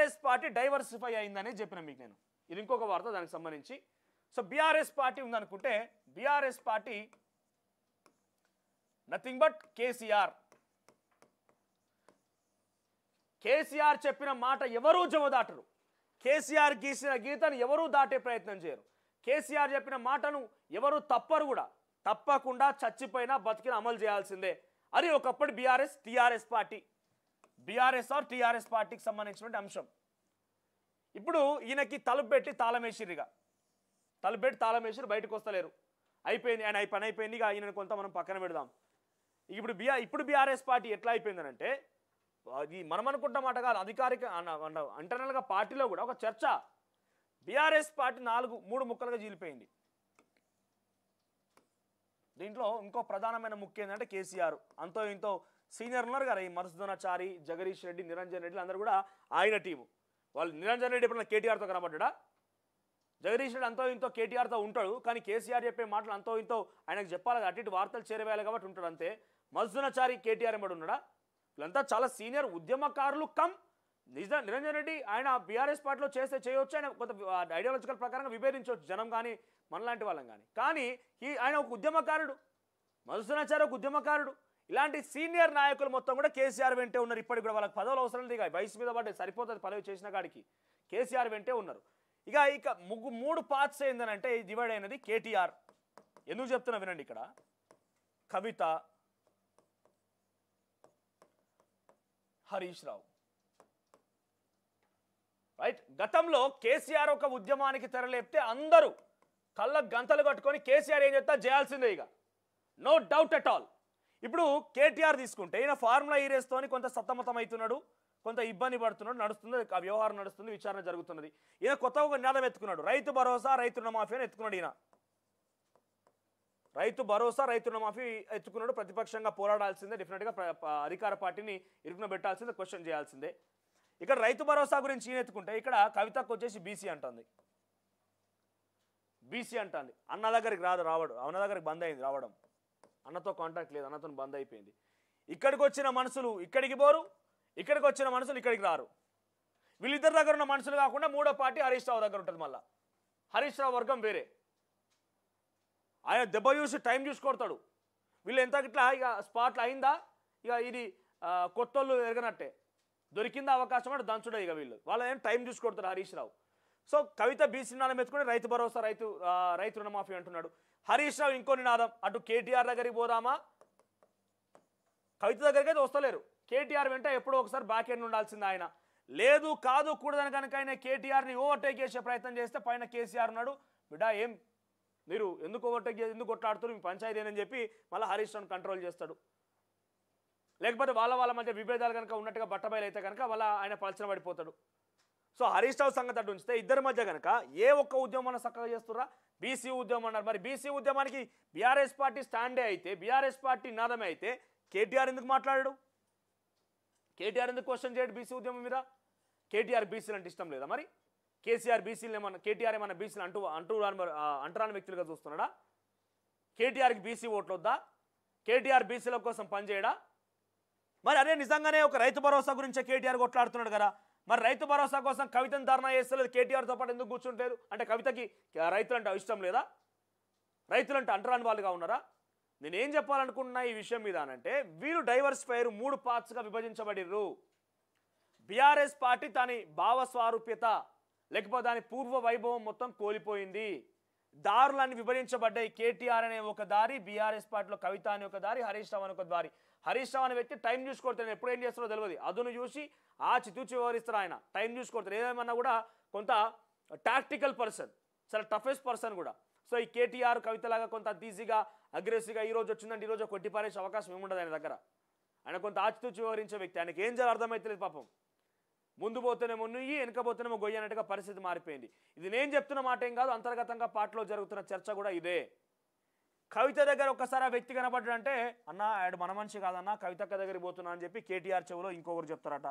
BRS party diversify అయిందని చెప్పిన మీకు నేను. ఇది ఇంకొక వార్త దానికి సంబంధించి. సో బీఆర్ఎస్ పార్టీ ఉందనుకుంటే BRS party nothing but KCR. KCR చెప్పిన మాట ఎవరూ జవదాటరు. కేసీఆర్ గీసిన గీతను ఎవరూ దాటే ప్రయత్నం చేయరు. కేసీఆర్ చెప్పిన మాటను ఎవరు తప్పరు కూడా. తప్పకుండా చచ్చిపోయినా బతికిన అమలు చేయాల్సిందే. అది ఒకప్పటి TRS party, BRS or TRS పార్టీకి సంబంధించినటువంటి అంశం. ఇప్పుడు ఈయనకి తలుపు పెట్టి తాళమేసిరిగా, తలుపు పెట్టి తాళమేసిరి, బయటకు వస్తలేరు. అయిపోయింది, ఆయన పని అయిపోయింది. ఇక ఈయన కొంత మనం పక్కన పెడదాం. ఇప్పుడు బీఆర్ఎస్ పార్టీ ఎట్లా అయిపోయిందనంటే, అది మనం అనుకుంటాం మాట కాదు, అధికారిక ఇంటర్నల్గా పార్టీలో కూడా ఒక చర్చ. బీఆర్ఎస్ పార్టీ 3 ముక్కలుగా చీలిపోయింది. దీంట్లో ఇంకో ప్రధానమైన ముఖ్యం ఏంటంటే కేసీఆర్ అంతో ఇంతో సీనియర్ ఉన్నారు కదా, ఈ మధుసూదనాచారి, జగదీష్ రెడ్డి, నిరంజన్ రెడ్డి అందరూ కూడా ఆయన టీము. వాళ్ళు నిరంజన్ రెడ్డి ఎప్పుడన్నా కేటీఆర్తో కనబడ్డా? జగదీష్ రెడ్డి అంతో ఇంతో కేటీఆర్తో ఉంటాడు, కానీ కేసీఆర్ చెప్పే మాటలు అంతో ఇంతో ఆయనకు చెప్పాలి, అటు ఇటు వార్తలు చేరవేయాలి కాబట్టి ఉంటాడు అంతే. మధుసూదనాచారి కేటీఆర్ ఎంబడి ఉన్నాడా? వీళ్ళంతా చాలా సీనియర్ ఉద్యమకారులు కమ్ నిరంజన్ రెడ్డి. ఆయన బీఆర్ఎస్ పార్టీలో చేయవచ్చు, ఆయన కొంత ఐడియాలజికల్ ప్రకారంగా విభేదించవచ్చు జనం కానీ మనలాంటి వాళ్ళం కానీ ఆయన ఒక ఉద్యమకారుడు, మధుసూదనాచారి ఒక ఉద్యమకారుడు. ఇలాంటి సీనియర్ నాయకులు మొత్తం కూడా కేసీఆర్ వెంటే ఉన్నారు. ఇప్పటికి కూడా వాళ్ళకి పదవులు అవసరం లేదు, వయసు మీద పడ్డే సరిపోతుంది పదవి చేసిన కాడికి. కేసీఆర్ వెంటే ఉన్నారు. ఇక 3 పార్ట్స్ ఏందనంటే డివైడ్ అయినది కేటీఆర్. ఎందుకు చెప్తున్నా వినండి. ఇక్కడ కవిత, హరీష్ రావు, రైట్. గతంలో కేసీఆర్ ఒక ఉద్యమానికి తెరలేపితే అందరూ కళ్ళ గంతలు కట్టుకొని కేసీఆర్ ఏం చెప్తా చేయాల్సిందే, ఇక నో డౌట్ అట్ ఆల్. ఇప్పుడు కేటీఆర్ తీసుకుంటే ఈయన ఫార్ములా ఈ రేస్తోని కొంత సతమతం అవుతున్నాడు, కొంత ఇబ్బంది పడుతున్నాడు, నడుస్తుంది, ఆ వ్యవహారం నడుస్తుంది, విచారణ జరుగుతున్నది. ఈయన కొత్తగా ఒక నినాదం ఎత్తుకున్నాడు, రైతు భరోసా రైతు రుణమాఫీ అని ఎత్తుకున్నాడు. ఈయన రైతు భరోసా రైతు రుణమాఫీ ఎత్తుకున్నాడు. ప్రతిపక్షంగా పోరాడాల్సిందే, డెఫినెట్గా అధికార పార్టీని ఇరుకున పెట్టాల్సిందే, క్వశ్చన్ చేయాల్సిందే. ఇక్కడ రైతు భరోసా గురించి ఈయన ఎత్తుకుంటే ఇక్కడ కవితకు వచ్చేసి బీసీ అంటుంది. అన్న దగ్గరికి రావడం, అన్న దగ్గరికి బంద్ అయింది రావడం, అన్నతో కాంటాక్ట్ లేదు, అన్నతో బంద్ అయిపోయింది. ఇక్కడికి వచ్చిన మనుషులు ఇక్కడికి పోరు, ఇక్కడికి వచ్చిన మనుషులు ఇక్కడికి రారు. వీళ్ళిద్దరి దగ్గర ఉన్న మనుషులు కాకుండా 3వ పార్టీ హరీష్ రావు దగ్గర ఉంటుంది. మళ్ళీ హరీష్ రావు వర్గం వేరే, ఆయన దెబ్బ చూసి టైం చూసి కొడతాడు. వీళ్ళు ఎంత ఇట్లా ఇక స్పాట్లు అయిందా, ఇక ఇది కొత్తోళ్ళు ఎరగనట్టే, దొరికిందా అవకాశం అంటే దంచుడే. ఇక వాళ్ళు ఏం టైం చూసి కొడతారు హరీష్ రావు. సో కవిత బీసీ నినాదం ఎత్తుకుని రైతు భరోసా రైతు రుణమాఫీ అంటున్నాడు. హరీష్ రావు ఇంకో నినాదం, అటు కేటీఆర్ దగ్గరికి పోదామా, కవిత దగ్గరికి అయితే వస్తలేరు. కేటీఆర్ వెంట ఎప్పుడో ఒకసారి బ్యాక్ ఎండ్ ఉండాల్సింది ఆయన. లేదు కాదు కూడదని కనుక ఆయన కేటీఆర్ని ఓవర్టేక్ చేసే ప్రయత్నం చేస్తే పైన కేసీఆర్ ఉన్నాడు, బిడ్డా ఏం మీరు ఎందుకు ఓవర్టేక్ ఎందుకు కొట్లాడుతారు, మీ పంచాయతీ అని చెప్పి మళ్ళీ హరీష్ రావుని కంట్రోల్ చేస్తాడు. లేకపోతే వాళ్ళ మధ్య విభేదాలు కనుక ఉన్నట్టుగా బట్టబయలు అయితే కనుక వాళ్ళ ఆయన పలచన పడిపోతాడు. సో హరీష్ రావు సంగతి అటు ఉంచితే ఇద్దరి మధ్య కనుక ఏ ఒక్క ఉద్యమం చక్కగా చేస్తుర్రా, బీసీ ఉద్యమం అన్నారు. మరి బీసీ ఉద్యమానికి బీఆర్ఎస్ పార్టీ స్టాండే అయితే, బీఆర్ఎస్ పార్టీ నినాదమే అయితే కేటీఆర్ ఎందుకు మాట్లాడాడు? కేటీఆర్ ఎందుకు క్వశ్చన్ చేయడు బీసీ ఉద్యమం మీద? కేటీఆర్ బీసీలు అంటే ఇష్టం లేదా? మరి కేసీఆర్ బీసీలు ఏమన్నా, కేటీఆర్ ఏమన్నా బీసీలు అంటరాని వ్యక్తులుగా చూస్తున్నాడా? కేటీఆర్కి బీసీ ఓట్లు వద్దా? కేటీఆర్ బీసీల కోసం పనిచేయడా? మరి అదే నిజంగానే ఒక రైతు భరోసా గురించే కేటీఆర్ కొట్లాడుతున్నాడు కదా. మరి రైతు భరోసా కోసం కవితను ధర్నా చేస్తలేదు, కేటీఆర్తో పాటు ఎందుకు కూర్చుంటారు? అంటే కవితకి రైతులంటే ఇష్టం లేదా? రైతులంటే అంటరాని వాళ్ళుగా ఉన్నారా? నేనేం చెప్పాలనుకుంటున్నా ఈ విషయం మీద అంటే, వీరు డైవర్సిఫైర్ 3 పార్ట్స్గా విభజించబడిర్రు. బీఆర్ఎస్ పార్టీ దాని భావస్వారూప్యత లేకపోతే దాని పూర్వ వైభవం మొత్తం కోల్పోయింది. దారులన్నీ విభజించబడ్డాయి. కేటీఆర్ అనే ఒక దారి, బీఆర్ఎస్ పార్టీలో కవిత అనే ఒక దారి, హరీష్ రావు అనే ఒక దారి. హరీష్ రావు అనే వ్యక్తి టైం చూసుకొడతాడు, ఎప్పుడు ఏం చేస్తారో తెలియదు, అదును చూసి ఆచితూచి వ్యవహరిస్తారు. ఆయన టైం చూసుకొడతారు, ఏదేమన్నా కూడా కొంత టాక్టికల్ పర్సన్, చాలా టఫెస్ట్ పర్సన్ కూడా. సో ఈ కేటీఆర్ కవితలాగా కొంత ఈజీగా అగ్రెసివ్గా ఈ రోజు వచ్చిందంటే ఈ రోజు కొట్టిపారేసే అవకాశం ఏముండదు ఆయన దగ్గర. ఆయన కొంత ఆచితూచి వ్యవహరించే వ్యక్తి. ఆయనకి ఏం చేయాలో అర్థమైతలేదు పాపం. ముందు పోతేనేమో నుయ్యి, వెనక పోతేనేమో గొయ్యి అన్నట్టుగా పరిస్థితి మారిపోయింది. ఇది నేను చెప్తున్న మాట ఏం కాదు, అంతర్గతంగా పార్టీలో జరుగుతున్న చర్చ కూడా ఇదే. కవిత దగ్గర ఒక్కసారి ఆ వ్యక్తి కనబడ్డాడంటే, అన్న ఆడు మన మనిషి కాదన్నా, కవితక్క దగ్గరికి పోతున్నా అని చెప్పి కేటీఆర్ చెవులో ఇంకొకరు చెప్తారట.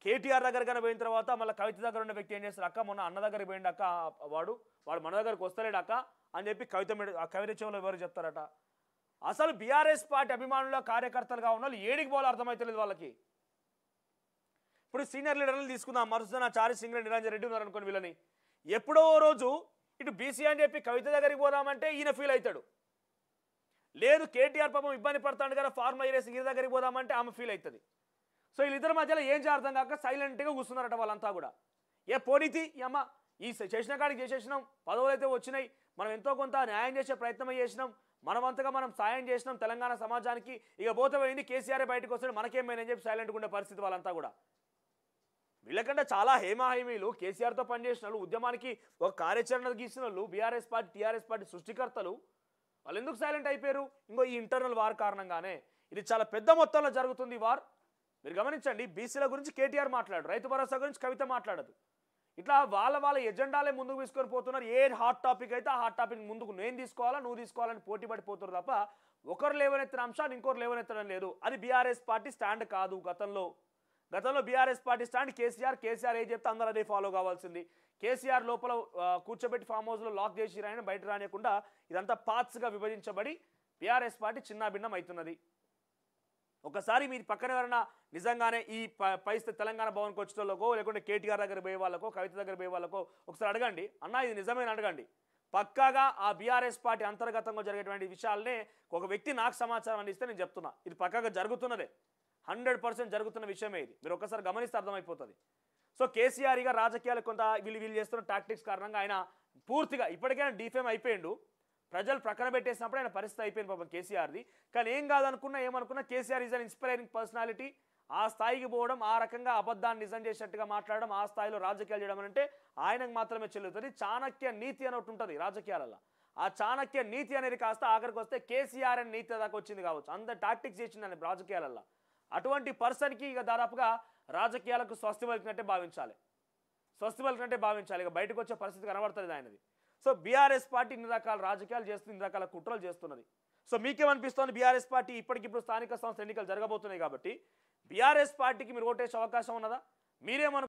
కేటీఆర్ దగ్గర పోయిన తర్వాత మళ్ళీ కవిత దగ్గర ఉన్న వ్యక్తి ఏం చేస్తారు, అక్క మొన్న అన్న దగ్గరికి పోయిండు అక్క, వాడు మన దగ్గరికి వస్తలేడు అక్క అని చెప్పి కవిత చెవులో ఎవరు చెప్తారట. అసలు బీఆర్ఎస్ పార్టీ అభిమానుల కార్యకర్తలుగా ఉన్న వాళ్ళు ఏడికి పోవాలో అర్థమైతలేదు వాళ్ళకి. ఇప్పుడు సీనియర్ లీడర్లు తీసుకుందాం, మరుసన చారి సింగ్ నిరంజన్ రెడ్డి ఉన్నారు అనుకోని వీళ్ళని. ఎప్పుడో రోజు ఇటు బీసీ అని చెప్పి కవిత దగ్గరికి పోదామంటే ఈయన ఫీల్ అవుతాడు. లేదు కేటీఆర్ పాపం ఇబ్బంది పడతాడు కదా ఫార్ములా వేసి ఈయన దగ్గరికి పోదామంటే ఆమె ఫీల్ అవుతుంది. సో వీళ్ళిద్దరి మధ్యలో ఏం చేర్థం కాక సైలెంట్గా కూర్చున్నారట వాళ్ళంతా కూడా. ఏ పోనీతి అమ్మ ఈ చేసిన కాడికి చేసేసినాం, పదవులు అయితే వచ్చినాయి, మనం ఎంతో కొంత న్యాయం చేసే ప్రయత్నం చేసినాం, మనమంతగా మనం సాయం చేసినాం తెలంగాణ సమాజానికి, ఇక పోతే పోయింది కేసీఆర్ బయటకు వస్తాడు మనకేమైనా చెప్పి సైలెంట్గా ఉండే పరిస్థితి వాళ్ళంతా కూడా. వీళ్ళకంటే చాలా హేమాహేమీలు కేసీఆర్తో పనిచేసిన వాళ్ళు, ఉద్యమానికి ఒక కార్యాచరణ గీసిన వాళ్ళు, బీఆర్ఎస్ పార్టీ టీఆర్ఎస్ పార్టీ సృష్టికర్తలు, వాళ్ళు ఎందుకు సైలెంట్ అయిపోయారు? ఇంకో ఈ ఇంటర్నల్ వార్ కారణంగానే. ఇది చాలా పెద్ద మొత్తంలో జరుగుతుంది వార్. మీరు గమనించండి, బీసీల గురించి కేటీఆర్ మాట్లాడు, రైతు భరోసా గురించి కవిత మాట్లాడదు. ఇట్లా వాళ్ళ ఎజెండాలే ముందుకు తీసుకొని పోతున్నారు. ఏ హాట్ టాపిక్ అయితే ఆ హాట్ టాపిక్ ముందుకు నేను తీసుకోవాలా నువ్వు తీసుకోవాలని పోటీ పడిపోతున్నారు తప్ప ఒకరు లేవనెత్తిన అంశాన్ని ఇంకోరు లేవనెత్తడం లేదు. అది బీఆర్ఎస్ పార్టీ స్టాండ్ కాదు. గతంలో బీఆర్ఎస్ పార్టీ స్టాండ్ కేసీఆర్ ఏ చెప్తే అందరూ అదే ఫాలో కావాల్సింది. కేసీఆర్ లోపల కూర్చోబెట్టి ఫామ్ హౌస్లో లాక్ చేసి రాయని బయట రానియకుండా ఇదంతా పార్ట్స్గా విభజించబడి బీఆర్ఎస్ పార్టీ చిన్నాభిన్నం అవుతున్నది. ఒకసారి మీరు పక్కన ఎవరైనా నిజంగానే ఈ పరిస్థితి తెలంగాణ భవన్కి వచ్చేటోళ్ళకో లేకుంటే కేటీఆర్ దగ్గర పోయే వాళ్ళకో కవిత దగ్గర పోయే వాళ్ళకో ఒకసారి అడగండి, అన్న ఇది నిజమేనా అడగండి. పక్కాగా ఆ బీఆర్ఎస్ పార్టీ అంతర్గతంగా జరిగేటువంటి విషయాలనే ఒక వ్యక్తి నాకు సమాచారం అందిస్తే నేను చెప్తున్నా, ఇది పక్కాగా జరుగుతున్నదే, 100% జరుగుతున్న విషయమే. ఇది మీరు ఒకసారి గమనిస్తే అర్థమైపోతుంది. సో కేసీఆర్ ఇక రాజకీయాలు కొంత వీళ్ళు చేస్తున్న టాక్టిక్స్ కారణంగా ఆయన పూర్తిగా ఇప్పటికైనా డిఫేమ్ అయిపోయిండు. ప్రజలు ప్రక్కన పెట్టేసినప్పుడు ఆయన పరిస్థితి అయిపోయింది పాపం కేసీఆర్ది. కానీ ఏమనుకున్నా KCR is an inspiring personality. ఆ స్థాయికి పోవడం, ఆ రకంగా అబద్ధాన్ని నిజం చేసినట్టుగా మాట్లాడడం, ఆ స్థాయిలో రాజకీయాలు చేయడం అంటే ఆయనకు మాత్రమే చెల్లుతుంది. చాణక్య నీతి అని ఒకటి ఉంటుంది రాజకీయాలలో. ఆ చాణక్య నీతి అనేది కాస్త ఆఖరికి వస్తే కేసీఆర్ అని నీతి దాకా వచ్చింది కావచ్చు. అంత టాక్టిక్స్ చేసిందని రాజకీయాలలో. అటువంటి పర్సన్కి ఇక దాదాపుగా రాజకీయాలకు స్వస్తి పలికినట్టే భావించాలి. ఇక బయటకు వచ్చే పరిస్థితి కనబడుతుంది ఆయనది. సో బీఆర్ఎస్ పార్టీ ఇన్ని రకాల రాజకీయాలు చేస్తుంది, ఇన్ని రకాల కుట్రలు చేస్తున్నది. సో మీకేమనిపిస్తోంది? బీఆర్ఎస్ పార్టీ ఇప్పటికిప్పుడు స్థానిక సంస్థ ఎన్నికలు జరగబోతున్నాయి కాబట్టి బీఆర్ఎస్ పార్టీకి మీరు ఓటేసే అవకాశం ఉన్నదా? మీరేమను